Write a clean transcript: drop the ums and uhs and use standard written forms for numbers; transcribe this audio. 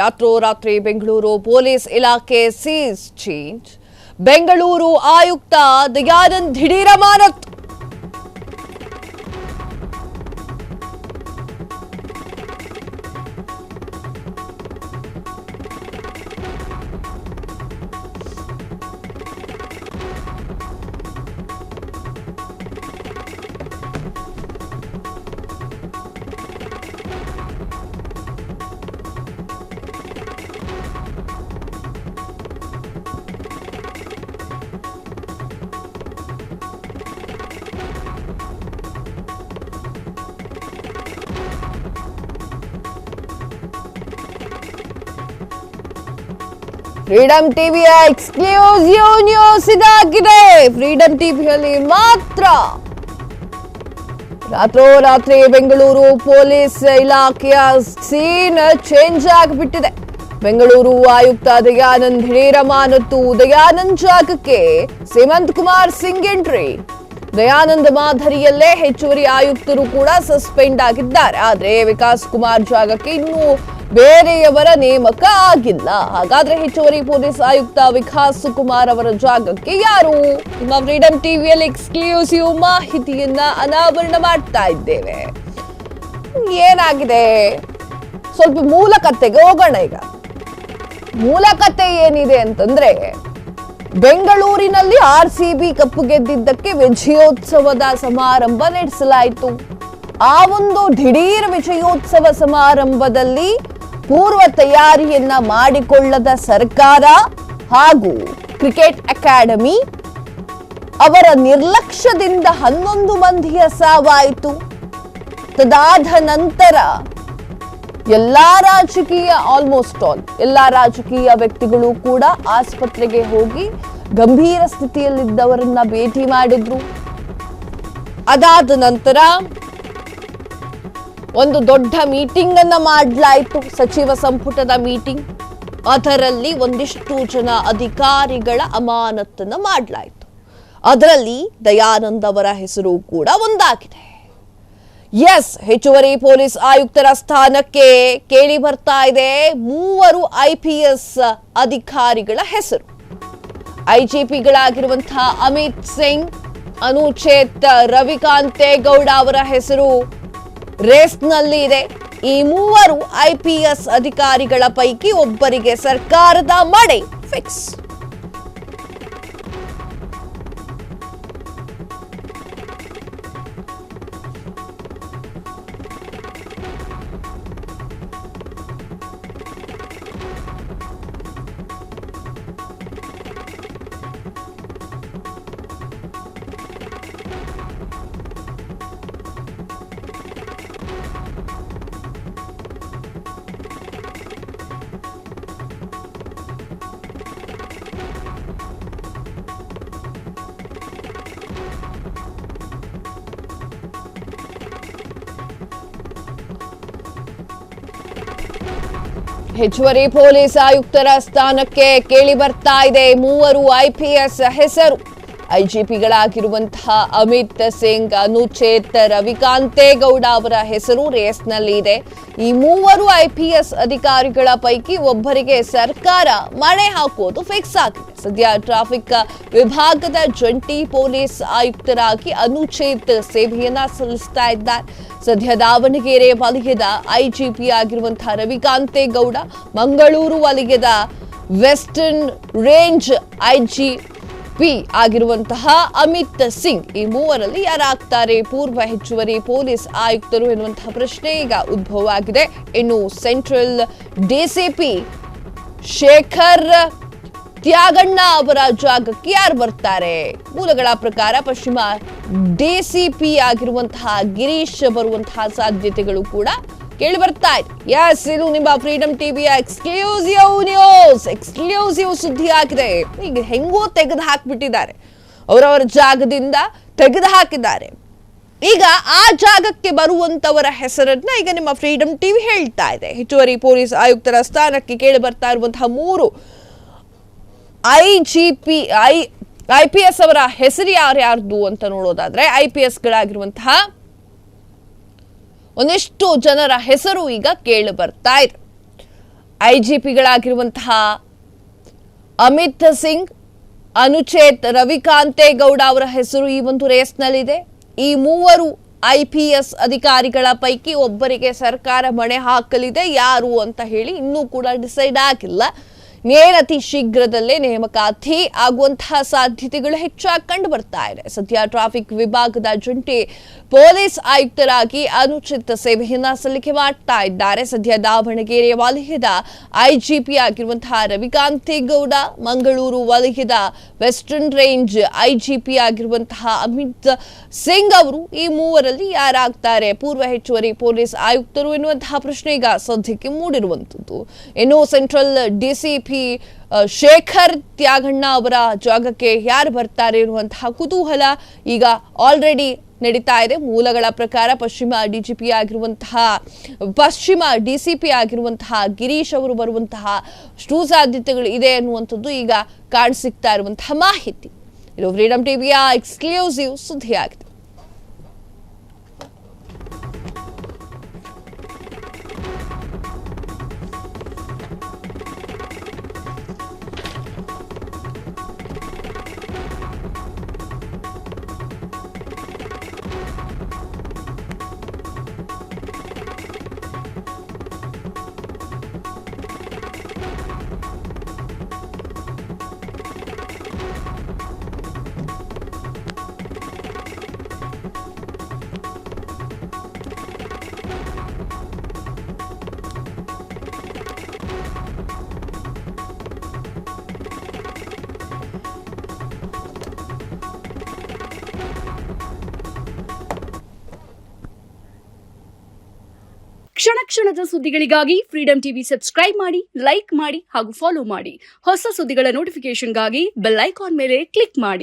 ರಾತ್ರೋರಾತ್ರಿ ಬೆಂಗಳೂರು ಪೊಲೀಸ್ ಇಲಾಖೆ seize change. Bengaluru ಆಯುಕ್ತ ದಯಾನಂದ್ ದಿಢೀರ್ ಅಮಾನತು. ಫ್ರೀಡಂ ಟಿವಿಯ ಎಕ್ಸ್ಕ್ಲೂಸಿವ್ ನ್ಯೂಸ್ ಇದಾಗಿದೆ. ಫ್ರೀಡಂ ಟಿವಿಯಲ್ಲಿ ಮಾತ್ರ ರಾತ್ರೋರಾತ್ರಿ ಬೆಂಗಳೂರು ಪೊಲೀಸ್ ಇಲಾಖೆಯ ಸೀನ್ ಚೇಂಜ್ ಆಗಿಬಿಟ್ಟಿದೆ. ಬೆಂಗಳೂರು ಆಯುಕ್ತ ದಯಾನಂದ್ ದಿಢೀರ್ ಅಮಾನತು. ದಯಾನಂದ್ ಜಾಗಕ್ಕೆ ಹೇಮಂತ್ ಕುಮಾರ್ ಸಿಂಗ್ ಎಂಟ್ರಿ. ದಯಾನಂದ್ ಮಾದರಿಯಲ್ಲೇ ಹೆಚ್ಚುವರಿ ಆಯುಕ್ತರು ಕೂಡ ಸಸ್ಪೆಂಡ್ ಆಗಿದ್ದಾರೆ. ಆದ್ರೆ ವಿಕಾಸ್ ಕುಮಾರ್ ಜಾಗಕ್ಕೆ ಇನ್ನೂ ಬೇರೆಯವರ ನೇಮಕ ಆಗಿಲ್ಲ. ಹಾಗಾದ್ರೆ ಹೆಚ್ಚುವರಿ ಪೊಲೀಸ್ ಆಯುಕ್ತ ವಿಕಾಸ್ ಕುಮಾರ್ ಅವರ ಜಾಗಕ್ಕೆ ಯಾರು? ನಿಮ್ಮ ಫ್ರೀಡಂ ಟಿವಿಯಲ್ಲಿ ಎಕ್ಸ್ಕ್ಲೂಸಿವ್ ಮಾಹಿತಿಯನ್ನ ಅನಾವರಣ ಮಾಡ್ತಾ ಇದ್ದೇವೆ. ಏನಾಗಿದೆ, ಸ್ವಲ್ಪ ಮೂಲ ಕಥೆಗೆ ಹೋಗೋಣ. ಈಗ ಮೂಲ ಕಥೆ ಏನಿದೆ ಅಂತಂದ್ರೆ, ಬೆಂಗಳೂರಿನಲ್ಲಿ RCB ಕಪ್ಪು ಗೆದ್ದಿದ್ದಕ್ಕೆ ವಿಜಯೋತ್ಸವದ ಸಮಾರಂಭ ನಡೆಸಲಾಯಿತು. ಆ ಒಂದು ದಿಢೀರ್ ವಿಜಯೋತ್ಸವ ಸಮಾರಂಭದಲ್ಲಿ ಪೂರ್ವ ತಯಾರಿಯನ್ನ ಮಾಡಿಕೊಳ್ಳದ ಸರ್ಕಾರ ಹಾಗೂ ಕ್ರಿಕೆಟ್ ಅಕಾಡೆಮಿ ಅವರ ನಿರ್ಲಕ್ಷ್ಯದಿಂದ 11 ಮಂದಿಯ ಸಾವಾಯಿತು. ತದಾದ ನಂತರ ಆಲ್ಮೋಸ್ಟ್ ಎಲ್ಲಾ ರಾಜಕೀಯ ವ್ಯಕ್ತಿಗಳು ಕೂಡ ಆಸ್ಪತ್ರೆಗೆ ಹೋಗಿ ಗಂಭೀರ ಸ್ಥಿತಿಯಲ್ಲಿದ್ದವರನ್ನ ಭೇಟಿ ಮಾಡಿದ್ರು. ಅದಾದ ನಂತರ ಒಂದು ದೊಡ್ಡ ಮೀಟಿಂಗ್ ಅನ್ನ ಮಾಡಲಾಯಿತು, ಸಚಿವ ಸಂಪುಟದ ಮೀಟಿಂಗ್. ಅದರಲ್ಲಿ ಒಂದಿಷ್ಟು ಜನ ಅಧಿಕಾರಿಗಳ ಅಮಾನತನ್ನ ಮಾಡಲಾಯಿತು. ಅದರಲ್ಲಿ ದಯಾನಂದ್ ಅವರ ಹೆಸರು ಕೂಡ ಒಂದಾಗಿದೆ. ಎಸ್, ಹೆಚ್ಚುವರಿ ಪೊಲೀಸ್ ಆಯುಕ್ತರ ಸ್ಥಾನಕ್ಕೆ ಕೇಳಿ ಬರ್ತಾ ಇದೆ 3 IPS ಅಧಿಕಾರಿಗಳ ಹೆಸರು. IGPಗಳಾಗಿರುವಂತಹ ಅಮಿತ್ ಸಿಂಗ್, ಅನುಚೇತ್ ರವಿಕಾಂತೇಗೌಡ ಅವರ ಹೆಸರು ರೇಸ್ನಲ್ಲಿ ಇದೆ. ಈ 3 IPS ಅಧಿಕಾರಿಗಳ ಪೈಕಿ ಒಬ್ಬರಿಗೆ ಸರ್ಕಾರದ ಮಣೆ ಫಿಕ್ಸ್. ಹೆಚ್ಚುವರಿ ಪೊಲೀಸ್ ಆಯುಕ್ತರ ಸ್ಥಾನಕ್ಕೆ ಕೇಳಿ ಬರ್ತಾ ಇದೆ 3 IPS ಹೆಸರು. IGPಗಳಾಗಿರುವಂತಹ ಅಮಿತ್ ಸಿಂಗ್, ಅನುಚೇತ್ ರವಿಕಾಂತೇಗೌಡ ಅವರ ಹೆಸರು ರೇಸ್ನಲ್ಲಿ ಇದೆ. ಈ 3 IPS ಅಧಿಕಾರಿಗಳ ಪೈಕಿ ಒಬ್ಬರಿಗೆ ಸರ್ಕಾರ ಮಣೆ ಹಾಕೋದು ಫಿಕ್ಸ್ ಆಗಿದೆ. ಸದ್ಯ ಟ್ರಾಫಿಕ್ ವಿಭಾಗದ ಜಂಟಿ ಪೊಲೀಸ್ ಆಯುಕ್ತರಾಗಿ ಅನುಚೇತ್ ಸೇವೆಯನ್ನ ಸಲ್ಲಿಸ್ತಾ ಇದ್ದಾರೆ. ಸದ್ಯ ದಾವಣಗೆರೆ ವಲಯದ IGP ಆಗಿರುವಂತಹ ರವಿಕಾಂತೇಗೌಡ, ಮಂಗಳೂರು ವಲಯದ ವೆಸ್ಟರ್ನ್ ರೇಂಜ್ IGP ಆಗಿರುವಂತಹ ಅಮಿತ್ ಸಿಂಗ್. ಈ 3ರಲ್ಲಿ ಯಾರಾಗ್ತಾರೆ ಪೂರ್ವ ಹೆಚ್ಚುವರಿ ಪೊಲೀಸ್ ಆಯುಕ್ತರು ಎನ್ನುವಂತಹ ಪ್ರಶ್ನೆ ಈಗ ಉದ್ಭವ ಆಗಿದೆ. ಇನ್ನು ಸೆಂಟ್ರಲ್ DCP ಶೇಖರ್ ತ್ಯಾಗಣ್ಣ ಅವರ ಜಾಗಕ್ಕೆ ಯಾರು ಬರ್ತಾರೆ? ಮೂಲಗಳ ಪ್ರಕಾರ ಪಶ್ಚಿಮ DCP ಆಗಿರುವಂತಹ ಗಿರೀಶ್ ಬರುವಂತಹ ಸಾಧ್ಯತೆಗಳು ಕೂಡ ಕೇಳಿ ಬರ್ತಾ ಇದೆ. ಎಸ್, ಇದು ನಿಮ್ಮ ಫ್ರೀಡಂ ಟಿವಿಯ ಎಕ್ಸ್ಕ್ಲೂಸಿವ್ ನ್ಯೂಸ್. ಎಕ್ಸ್ಕ್ಲೂಸಿವ್ ಸುದ್ದಿ ಆಗಿದೆ. ಈಗ ಹೆಂಗೋ ತೆಗೆದು ಹಾಕ್ಬಿಟ್ಟಿದ್ದಾರೆ, ಅವರವರ ಜಾಗದಿಂದ ತೆಗೆದು ಹಾಕಿದ್ದಾರೆ. ಈಗ ಆ ಜಾಗಕ್ಕೆ ಬರುವಂತವರ ಹೆಸರನ್ನ ಈಗ ನಿಮ್ಮ ಫ್ರೀಡಂ ಟಿವಿ ಹೇಳ್ತಾ ಇದೆ. ಹೆಚ್ಚುವರಿ ಪೊಲೀಸ್ ಆಯುಕ್ತರ ಸ್ಥಾನಕ್ಕೆ ಕೇಳಿ ಬರ್ತಾ ಇರುವಂತಹ 3 IPS ಅವರ ಹೆಸರು ಯಾರ್ಯಾರ್ದು ಅಂತ ನೋಡೋದಾದ್ರೆ, IPS ಗಳಾಗಿರುವಂತಹ ಒಂದಿಷ್ಟು ಜನರ ಹೆಸರು ಈಗ ಕೇಳಿ ಬರ್ತಾ ಇದೆ. ಐಜಿಪಿಗಳಾಗಿರುವಂತಹ ಅಮಿತ್ ಸಿಂಗ್, ಅನುಚೇತ್ ರವಿಕಾಂತೇಗೌಡ ಅವರ ಹೆಸರು ಈ ಒಂದು ರೇಸ್ನಲ್ಲಿದೆ. ಈ ಮೂವರು IPS ಅಧಿಕಾರಿಗಳ ಪೈಕಿ ಒಬ್ಬರಿಗೆ ಸರ್ಕಾರ ಮಣೆ ಹಾಕಲಿದೆ. ಯಾರು ಅಂತ ಹೇಳಿ ಇನ್ನೂ ಕೂಡ ಡಿಸೈಡ್ ಆಗಿಲ್ಲ. ಅತಿ ಶೀಘ್ರದಲ್ಲೇ ನೇಮಕಾತಿ ಆಗುವಂತಹ ಸಾಧ್ಯತೆಗಳು ಹೆಚ್ಚಾಗಿ ಕಂಡು ಬರ್ತಾ ಇದೆ. ಸದ್ಯ ಟ್ರಾಫಿಕ್ ವಿಭಾಗದ ಜಂಟಿ ಪೊಲೀಸ್ ಆಯುಕ್ತರಾಗಿ ಅನುಚಿತ ಸೇವೆಯನ್ನ ಸಲ್ಲಿಕೆ ಮಾಡ್ತಾ ಇದ್ದಾರೆ. ಸದ್ಯ ದಾವಣಗೆರೆ ವಲಯದ IGP ಆಗಿರುವಂತಹ ರವಿಕಾಂತೇಗೌಡ, ಮಂಗಳೂರು ವಲಯದ ವೆಸ್ಟರ್ನ್ ರೇಂಜ್ IGP ಆಗಿರುವಂತಹ ಅಮಿತ್ ಸಿಂಗ್ ಅವರು ಈ ಮೂವರಲ್ಲಿ ಯಾರಾಗ್ತಾರೆ ಪೂರ್ವ ಹೆಚ್ಚುವರಿ ಪೊಲೀಸ್ ಆಯುಕ್ತರು ಎನ್ನುವಂತಹ ಪ್ರಶ್ನೆ ಈಗ ಸದ್ಯಕ್ಕೆ ಮೂಡಿರುವಂತದ್ದು. ಇನ್ನು ಸೆಂಟ್ರಲ್ DCP ಶೇಖರ್ ತ್ಯಾಗಣ್ಣ ಅವರ ಜಾಗಕ್ಕೆ ಯಾರು ಬರ್ತಾರೆ ಎನ್ನುವಂತಹ ಕುತೂಹಲ ಈಗ ಆಲ್ರೆಡಿ ನಡೀತಾ ಇದೆ. ಮೂಲಗಳ ಪ್ರಕಾರ ಪಶ್ಚಿಮ DCP ಆಗಿರುವಂತಹ ಗಿರೀಶ್ ಅವರು ಬರುವಂತಹ ಸಾಧ್ಯತೆಗಳು ಇದೆ ಅನ್ನುವಂಥದ್ದು ಈಗ ಕಾಣಿಸಿಕ್ತಾ ಇರುವಂತಹ ಮಾಹಿತಿ. ಇದು ಫ್ರೀಡಂ ಟಿವಿಯ ಎಕ್ಸ್ಕ್ಲೂಸಿವ್ ಸುದ್ದಿಯಾಗಿದೆ. ಕ್ಷಣ ಕ್ಷಣದ ಸುದ್ದಿಗಳಿಗಾಗಿ ಫ್ರೀಡಂ ಟಿವಿ ಸಬ್ಸ್ಕ್ರೈಬ್ ಮಾಡಿ, ಲೈಕ್ ಮಾಡಿ ಹಾಗೂ ಫಾಲೋ ಮಾಡಿ. ಹೊಸ ಸುದ್ದಿಗಳ ನೋಟಿಫಿಕೇಶನ್ಗಾಗಿ ಬೆಲ್ ಐಕಾನ್ ಮೇಲೆ ಕ್ಲಿಕ್ ಮಾಡಿ.